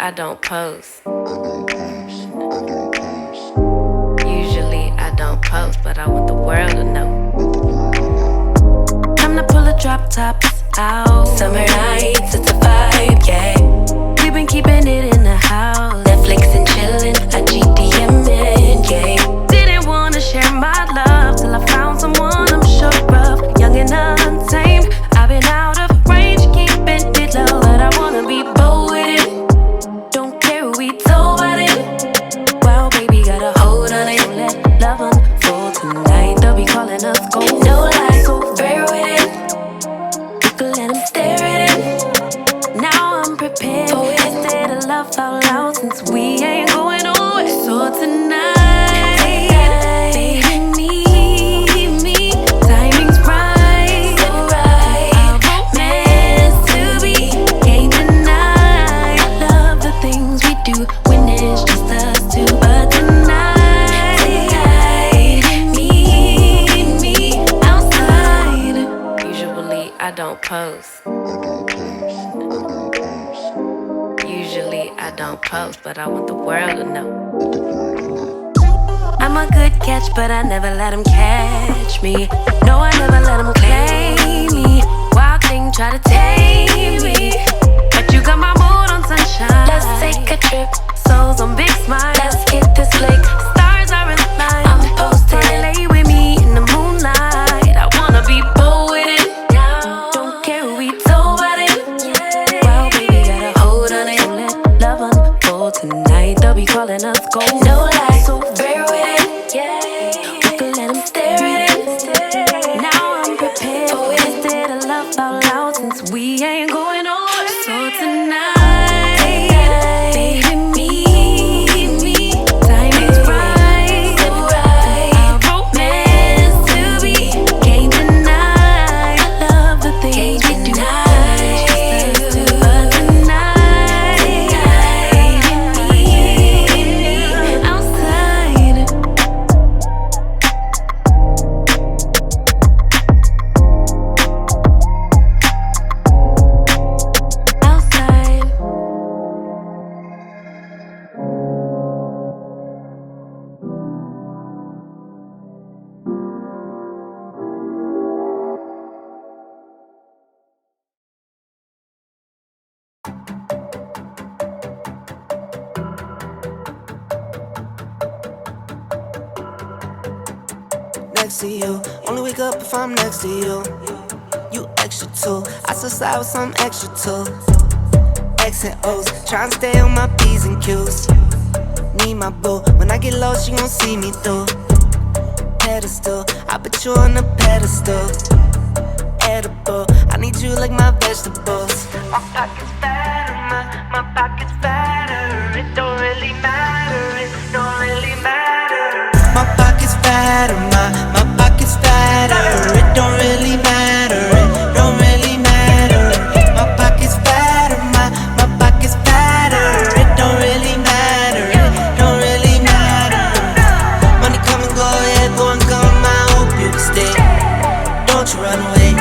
I don't post. Usually I don't post, but I want the world to know. Time to pull the drop tops out. Summer nights, it's a vibe, yeah. We've been keeping it in the house. Netflix and chillin', I GDM'in', yeah. Didn't wanna share my love till I found someone I'm sure of. Young and untamed, I've been out of range, keeping it low, but I wanna be bold with it. Don't care who we told about it. Well, baby, got a hold on it. Don't let love unfold tonight. They'll be calling us gold. No lies, so fair with it. You can let them stare at it. Now I'm prepared for it. Instead of love out loud, since we ain't going nowhere. So tonight, baby, meet me. Timing's right, so right. Our romance to be can't deny. Love the things we do when it's just us two. But tonight, meet me outside. Usually I don't post. Usually I don't post, but I want the world to know. I'm a good catch, but I never let him catch me. No, I never let him claim me. Wild thing try to tame me, but you got my mood on sunshine. Let's take a trip, souls on big smile. Let's get this flick, stars are in line. I'm posted, lay with me in the moonlight. I wanna be bold with it. Don't care who we told about it. Well, baby, got a hold on it. Don't let love unfold tonight. They'll be calling us gold. No lies, so fair with it. We can let them stare at it. Now I'm prepared for it. Instead of love out loud, since we ain't going nowhere. So tonight, baby, meet me. Timing's right, so right. Our romance to be can't deny. Love the things we do. But tonight, meet me outside. Outside. Next to you, only wake up if I'm next to you. You extra too, I still slide with some extra too. X and O's, tryna stay on my P's and Q's. Need my boo, when I get lost, she gon' see me through. Pedestal, I put you on a pedestal. Edible, I need you like my vegetables. My pocket's fatter, my pocket's fatter. It don't really matter, it don't really matter. My pocket's fatter, my pocket's fatter. It don't really matter, it don't really matter. My pocket's fatter, my pocket's fatter. It don't really matter, it don't really matter. Money come and go, yeah, go and come. I hope you can stay. Don't you run away,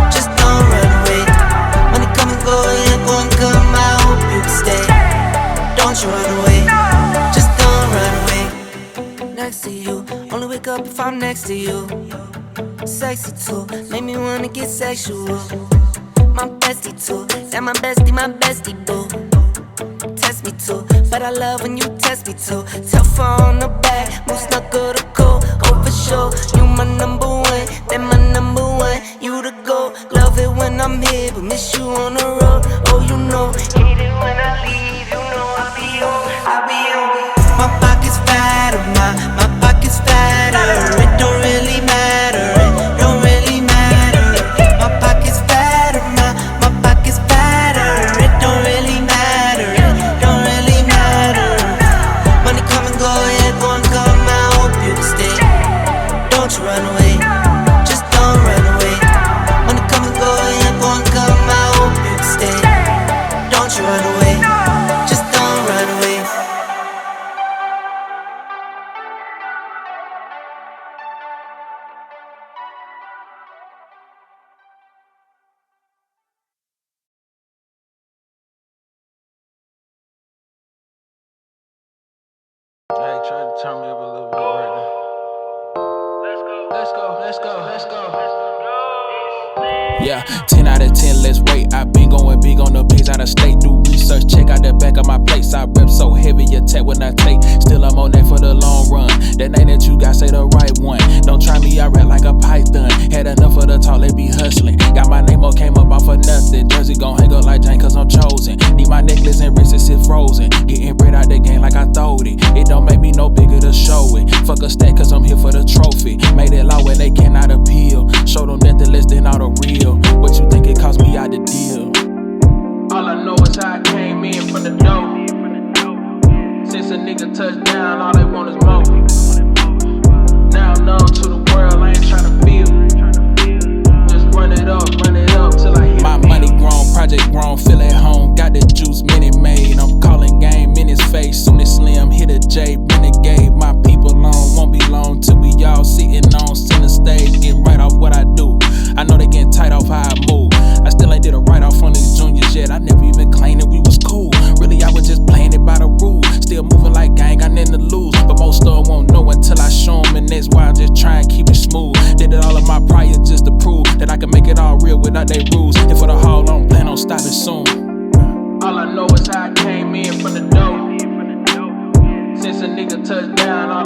just don't run away. Money come and go, yeah, go and come. I hope you can stay. Don't you run away, just don't run away. Next to you, only wake up if I'm next to you. Sexy too, make me wanna get sexual. My bestie too, that my bestie boo. Test me too, but I love when you test me too. Tough on the back, most not good to go. Oh for sure, you my number one, then my number one. You the go, love it when I'm here, but miss you on the road. Oh you know, hate it when I leave. You know I'll be on, I'll be on. My pocket's fatter, my pocket's fatter. It don't really matter, it don't really matter. My pocket's fatter, my pocket's fatter. It don't really matter, it don't really matter. Money come and go, yeah, go and come. I hope you can stay. Don't you run away, just don't run away. Money come and go, yeah, go and come. I hope you can stay. Don't you run away, just don't run away. Hey, try to turn me up a little bit right now. Let's go. Yeah, 10 out of 10, let's wait. I been going big on the pigs out of state. Do research, check out the back of my plates. I rep so heavy, attack when I take. Still, I'm on that for the long run. That name that you got, say the right one. Don't try me, I rap like a python. Had enough of the talk, let be hustling. Got my name up, came up off of nothing. Jersey gon' hang up like Jane, cause I'm chosen. Need my necklace and wrists, it's frozen. Getting bread out the game like I throwed it. It don't make me no bigger to show it. Fuck a stack, cause I'm here for the trophy. Made it law when they cannot appeal. Show them nothing less than all the real. What you think it cost me out the deal? All I know is how I came in from the dough. Since a nigga touched down, all they want is more. Now I'm known to the world, I ain't tryna feel. Just run it up till I hit. My money grown, project grown, feel at home. Got the juice, minute made. I'm calling game in his face. Soon as Slim hit a J, renegade. My people long, won't be long till we all sitting on center stage, getting right off what I do. I know they getting tight off how I move. I still ain't did a write-off on these juniors yet. I never even claimed that we was cool. Really, I was just playing it by the rules. Still moving like gang, got nothing to lose. But most of them won't know until I show them, and that's why I'm just trying to keep it smooth. Did it all of my prior just to prove that I can make it all real without they rules. And for the haul, I don't plan on stopping soon. All I know is how I came in from the dough. Since a nigga touched down, all